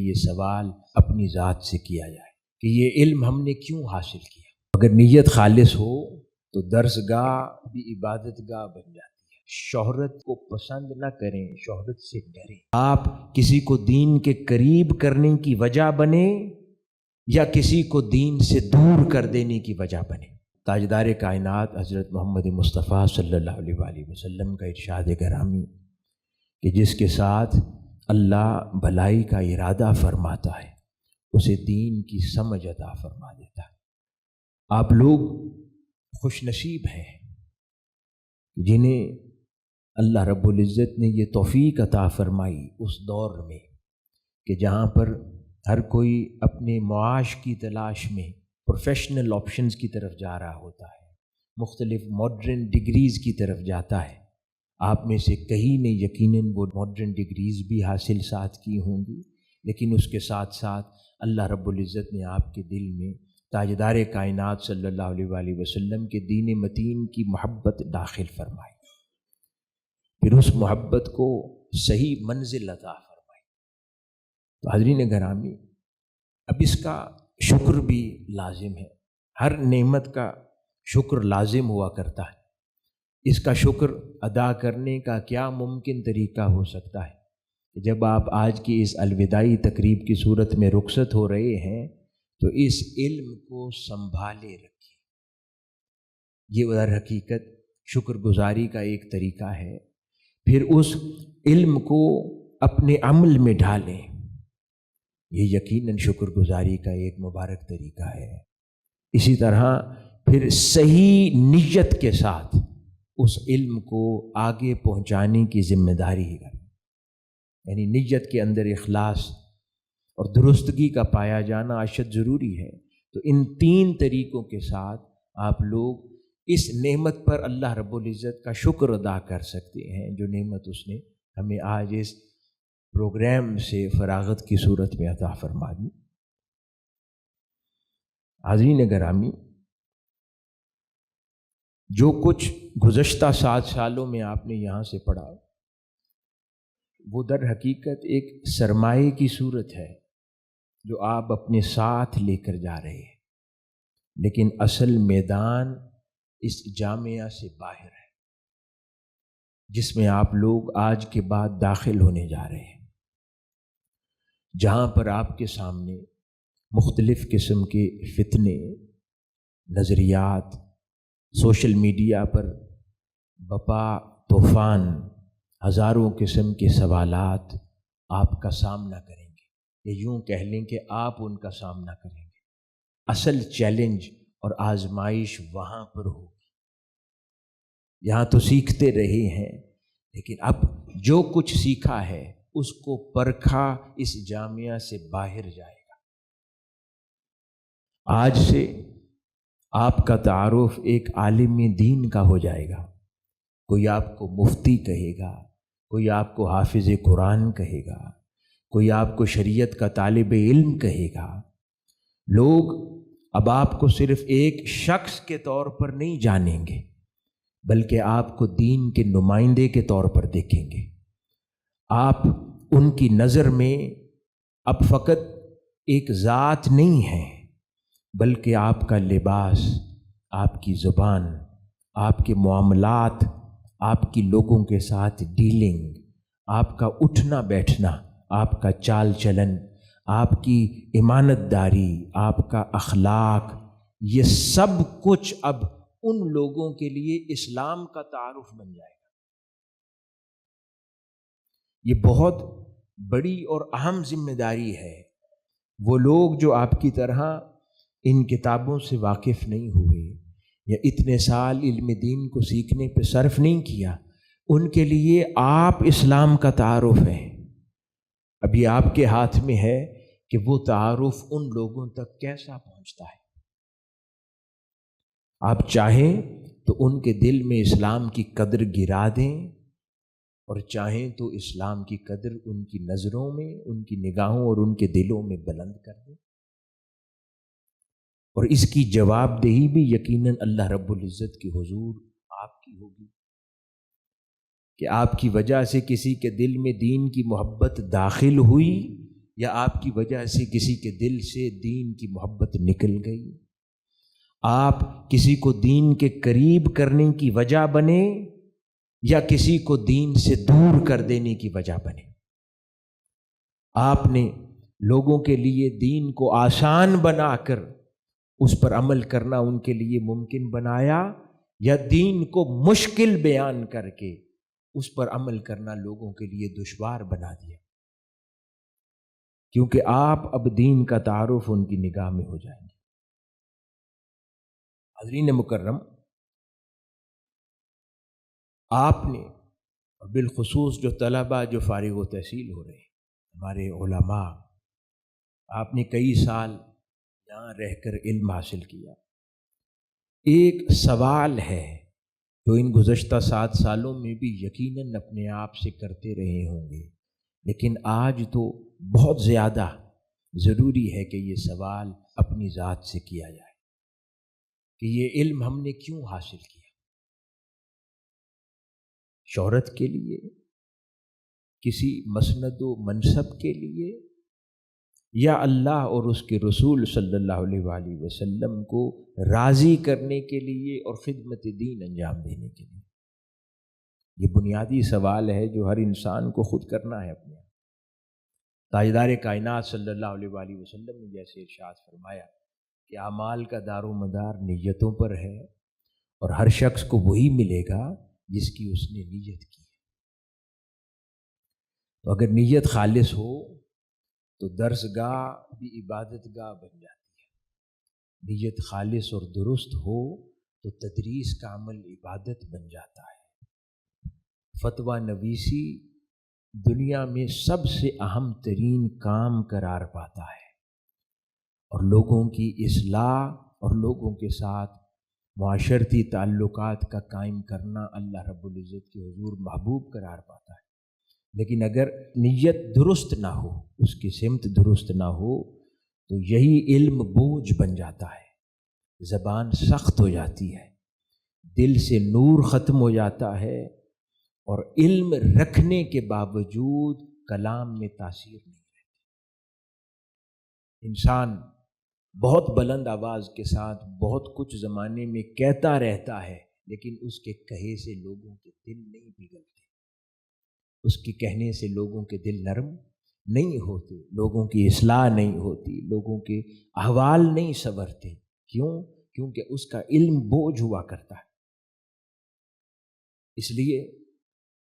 یہ سوال اپنی ذات سے کیا جائے کہ یہ علم ہم نے کیوں حاصل کیا۔ اگر نیت خالص ہو تو درس گاہ بھی عبادت گاہ بن جاتی ہے۔ شہرت کو پسند نہ کریں، شہرت سے ڈریں۔ آپ کسی کو دین کے قریب کرنے کی وجہ بنے یا کسی کو دین سے دور کر دینے کی وجہ بنے۔ تاجدار کائنات حضرت محمد مصطفیٰ صلی اللہ علیہ وآلہ وسلم کا ارشاد گرامی کہ جس کے ساتھ اللہ بھلائی کا ارادہ فرماتا ہے اسے دین کی سمجھ عطا فرما دیتا ہے۔ آپ لوگ خوش نصیب ہیں جنہیں اللہ رب العزت نے یہ توفیق عطا فرمائی اس دور میں کہ جہاں پر ہر کوئی اپنے معاش کی تلاش میں پروفیشنل آپشنز کی طرف جا رہا ہوتا ہے، مختلف ماڈرن ڈگریز کی طرف جاتا ہے۔ آپ میں سے کئی نے یقیناً وہ ماڈرن ڈگریز بھی حاصل ساتھ کی ہوں گی، لیکن اس کے ساتھ ساتھ اللہ رب العزت نے آپ کے دل میں تاجدار کائنات صلی اللہ علیہ وآلہ وسلم کے دین متین کی محبت داخل فرمائی، پھر اس محبت کو صحیح منزل عطا فرمائی۔ تو حاضرین گرامی، اب اس کا شکر بھی لازم ہے۔ ہر نعمت کا شکر لازم ہوا کرتا ہے۔ اس کا شکر ادا کرنے کا کیا ممکن طریقہ ہو سکتا ہے؟ جب آپ آج کی اس الوداعی تقریب کی صورت میں رخصت ہو رہے ہیں تو اس علم کو سنبھالے رکھیں۔ یہ در حقیقت شکر گزاری کا ایک طریقہ ہے۔ پھر اس علم کو اپنے عمل میں ڈھالیں، یہ یقیناً شکر گزاری کا ایک مبارک طریقہ ہے۔ اسی طرح پھر صحیح نیت کے ساتھ اس علم کو آگے پہنچانے کی ذمہ داری ہے، یعنی نیت کے اندر اخلاص اور درستگی کا پایا جانا اشد ضروری ہے۔ تو ان تین طریقوں کے ساتھ آپ لوگ اس نعمت پر اللہ رب العزت کا شکر ادا کر سکتے ہیں جو نعمت اس نے ہمیں آج اس پروگرام سے فراغت کی صورت میں عطا فرما دی۔ حاضرین گرامی، جو کچھ گزشتہ 7 سالوں میں آپ نے یہاں سے پڑھا وہ در حقیقت ایک سرمایے کی صورت ہے جو آپ اپنے ساتھ لے کر جا رہے ہیں، لیکن اصل میدان اس جامعہ سے باہر ہے جس میں آپ لوگ آج کے بعد داخل ہونے جا رہے ہیں، جہاں پر آپ کے سامنے مختلف قسم کے فتنے، نظریات، سوشل میڈیا پر بپا طوفان، ہزاروں قسم کے سوالات آپ کا سامنا کریں گے، یا یوں کہہ لیں کہ آپ ان کا سامنا کریں گے۔ اصل چیلنج اور آزمائش وہاں پر ہوگی۔ یہاں تو سیکھتے رہے ہیں، لیکن اب جو کچھ سیکھا ہے اس کو پرکھا اس جامعہ سے باہر جائے گا۔ آج سے آپ کا تعارف ایک عالم دین کا ہو جائے گا۔ کوئی آپ کو مفتی کہے گا، کوئی آپ کو حافظ قرآن کہے گا، کوئی آپ کو شریعت کا طالب علم کہے گا۔ لوگ اب آپ کو صرف ایک شخص کے طور پر نہیں جانیں گے بلکہ آپ کو دین کے نمائندے کے طور پر دیکھیں گے۔ آپ ان کی نظر میں اب فقط ایک ذات نہیں ہیں بلکہ آپ کا لباس، آپ کی زبان، آپ کے معاملات، آپ کی لوگوں کے ساتھ ڈیلنگ، آپ کا اٹھنا بیٹھنا، آپ کا چال چلن، آپ کی امانت داری، آپ کا اخلاق، یہ سب کچھ اب ان لوگوں کے لیے اسلام کا تعارف بن جائے گا۔ یہ بہت بڑی اور اہم ذمہ داری ہے۔ وہ لوگ جو آپ کی طرح ان کتابوں سے واقف نہیں ہوئے یا اتنے سال علم دین کو سیکھنے پہ صرف نہیں کیا، ان کے لیے آپ اسلام کا تعارف ہے۔ ابھی آپ کے ہاتھ میں ہے کہ وہ تعارف ان لوگوں تک کیسا پہنچتا ہے۔ آپ چاہیں تو ان کے دل میں اسلام کی قدر گرا دیں، اور چاہیں تو اسلام کی قدر ان کی نظروں میں، ان کی نگاہوں اور ان کے دلوں میں بلند کر دیں۔ اور اس کی جواب دہی بھی یقیناً اللہ رب العزت کی حضور آپ کی ہوگی کہ آپ کی وجہ سے کسی کے دل میں دین کی محبت داخل ہوئی یا آپ کی وجہ سے کسی کے دل سے دین کی محبت نکل گئی، آپ کسی کو دین کے قریب کرنے کی وجہ بنے یا کسی کو دین سے دور کر دینے کی وجہ بنے۔ آپ نے لوگوں کے لیے دین کو آسان بنا کر اس پر عمل کرنا ان کے لیے ممکن بنایا، یا دین کو مشکل بیان کر کے اس پر عمل کرنا لوگوں کے لیے دشوار بنا دیا، کیونکہ آپ اب دین کا تعارف ان کی نگاہ میں ہو جائیں گے۔ حضرین مکرم، آپ نے اور بالخصوص جو طلباء جو فارغ و تحصیل ہو رہے ہیں، ہمارے علماء، آپ نے کئی سال یہاں رہ کر علم حاصل کیا۔ ایک سوال ہے جو ان گزشتہ 7 سالوں میں بھی یقیناً اپنے آپ سے کرتے رہے ہوں گے، لیکن آج تو بہت زیادہ ضروری ہے کہ یہ سوال اپنی ذات سے کیا جائے کہ یہ علم ہم نے کیوں حاصل کیا؟ شہرت کے لیے، کسی مسند و منصب کے لیے، یا اللہ اور اس کے رسول صلی اللہ علیہ وآلہ وسلم کو راضی کرنے کے لیے اور خدمت دین انجام دینے کے لیے؟ یہ بنیادی سوال ہے جو ہر انسان کو خود کرنا ہے اپنے آپ۔ تاجدار کائنات صلی اللہ علیہ وآلہ وسلم نے جیسے ارشاد فرمایا کہ اعمال کا دار و مدار نیتوں پر ہے، اور ہر شخص کو وہی ملے گا جس کی اس نے نیت کی ہے۔ تو اگر نیت خالص ہو تو درس گاہ بھی عبادت گاہ بن جاتی ہے، نیت خالص اور درست ہو تو تدریس کا عمل عبادت بن جاتا ہے۔ فتویٰ نویسی دنیا میں سب سے اہم ترین کام قرار پاتا ہے، اور لوگوں کی اصلاح اور لوگوں کے ساتھ معاشرتی تعلقات کا قائم کرنا اللہ رب العزت کے حضور محبوب قرار پاتا ہے۔ لیکن اگر نیت درست نہ ہو، اس کی سمت درست نہ ہو، تو یہی علم بوجھ بن جاتا ہے، زبان سخت ہو جاتی ہے، دل سے نور ختم ہو جاتا ہے، اور علم رکھنے کے باوجود کلام میں تاثیر نہیں رہتی۔ انسان بہت بلند آواز کے ساتھ بہت کچھ زمانے میں کہتا رہتا ہے، لیکن اس کے کہے سے لوگوں کے دل نہیں پگھلتے، اس کے کہنے سے لوگوں کے دل نرم نہیں ہوتے، لوگوں کی اصلاح نہیں ہوتی، لوگوں کے احوال نہیں سنورتے۔ کیوں؟ کیونکہ اس کا علم بوجھ ہوا کرتا ہے۔ اس لیے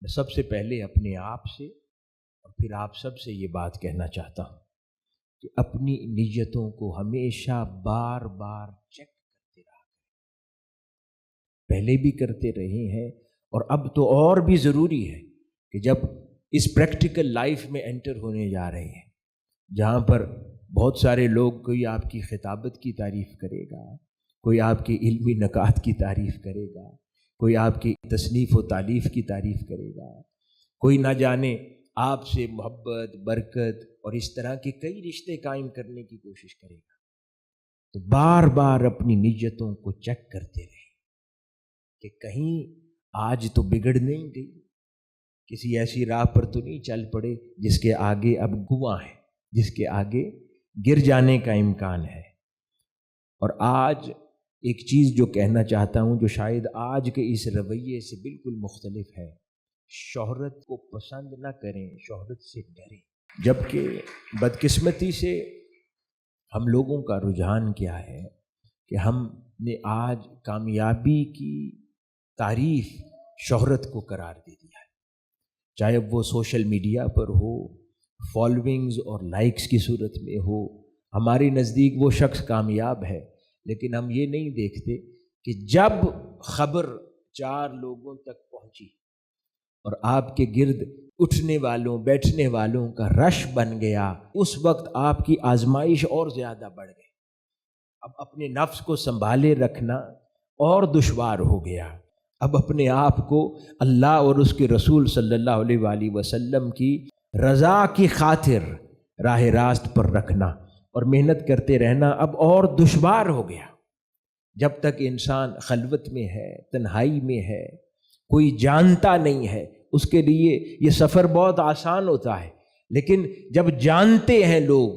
میں سب سے پہلے اپنے آپ سے اور پھر آپ سب سے یہ بات کہنا چاہتا ہوں کہ اپنی نیتوں کو ہمیشہ بار بار چیک کرتے رہا کریں۔ پہلے بھی کرتے رہے ہیں، اور اب تو اور بھی ضروری ہے کہ جب اس پریکٹیکل لائف میں انٹر ہونے جا رہے ہیں، جہاں پر بہت سارے لوگ، کوئی آپ کی خطابت کی تعریف کرے گا، کوئی آپ کی علمی نکات کی تعریف کرے گا، کوئی آپ کی تصنیف و تالیف کی تعریف کرے گا، کوئی نہ جانے آپ سے محبت، برکت اور اس طرح کے کئی رشتے قائم کرنے کی کوشش کرے گا، تو بار بار اپنی نیتوں کو چیک کرتے رہیں کہ کہیں آج تو بگڑ نہیں گئی، کسی ایسی راہ پر تو نہیں چل پڑے جس کے آگے اب گناہ ہے، جس کے آگے گر جانے کا امکان ہے۔ اور آج ایک چیز جو کہنا چاہتا ہوں، جو شاید آج کے اس رویے سے بالکل مختلف ہے، شہرت کو پسند نہ کریں، شہرت سے ڈریں۔ جبکہ بدقسمتی سے ہم لوگوں کا رجحان کیا ہے کہ ہم نے آج کامیابی کی تعریف شہرت کو قرار دے دیا ہے، چاہے وہ سوشل میڈیا پر ہو، فالوئنگز اور لائکس کی صورت میں ہو۔ ہمارے نزدیک وہ شخص کامیاب ہے، لیکن ہم یہ نہیں دیکھتے کہ جب خبر 4 لوگوں تک پہنچی اور آپ کے گرد اٹھنے والوں، بیٹھنے والوں کا رش بن گیا، اس وقت آپ کی آزمائش اور زیادہ بڑھ گئی۔ اب اپنے نفس کو سنبھالے رکھنا اور دشوار ہو گیا۔ اب اپنے آپ کو اللہ اور اس کے رسول صلی اللہ علیہ وآلہ وسلم کی رضا کی خاطر راہ راست پر رکھنا اور محنت کرتے رہنا اب اور دشوار ہو گیا۔ جب تک انسان خلوت میں ہے، تنہائی میں ہے، کوئی جانتا نہیں ہے، اس کے لیے یہ سفر بہت آسان ہوتا ہے، لیکن جب جانتے ہیں لوگ،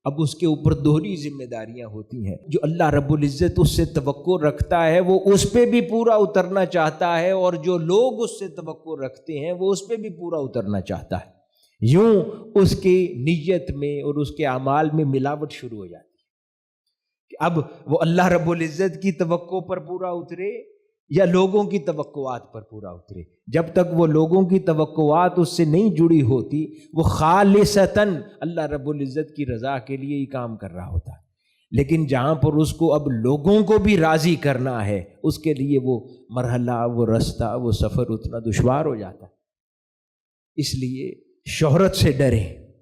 اب اس کے اوپر دوہری ذمہ داریاں ہوتی ہیں۔ جو اللہ رب العزت اس سے توقع رکھتا ہے وہ اس پہ بھی پورا اترنا چاہتا ہے، اور جو لوگ اس سے توقع رکھتے ہیں وہ اس پہ بھی پورا اترنا چاہتا ہے۔ یوں اس کی نیت میں اور اس کے اعمال میں ملاوٹ شروع ہو جاتی ہے کہ اب وہ اللہ رب العزت کی توقع پر پورا اترے یا لوگوں کی توقعات پر پورا اترے۔ جب تک وہ لوگوں کی توقعات اس سے نہیں جڑی ہوتی، وہ خالصتاً اللہ رب العزت کی رضا کے لیے ہی کام کر رہا ہوتا ہے۔ لیکن جہاں پر اس کو اب لوگوں کو بھی راضی کرنا ہے، اس کے لیے وہ مرحلہ، وہ رستہ، وہ سفر اتنا دشوار ہو جاتا ہے۔ اس لیے شہرت سے ڈریں،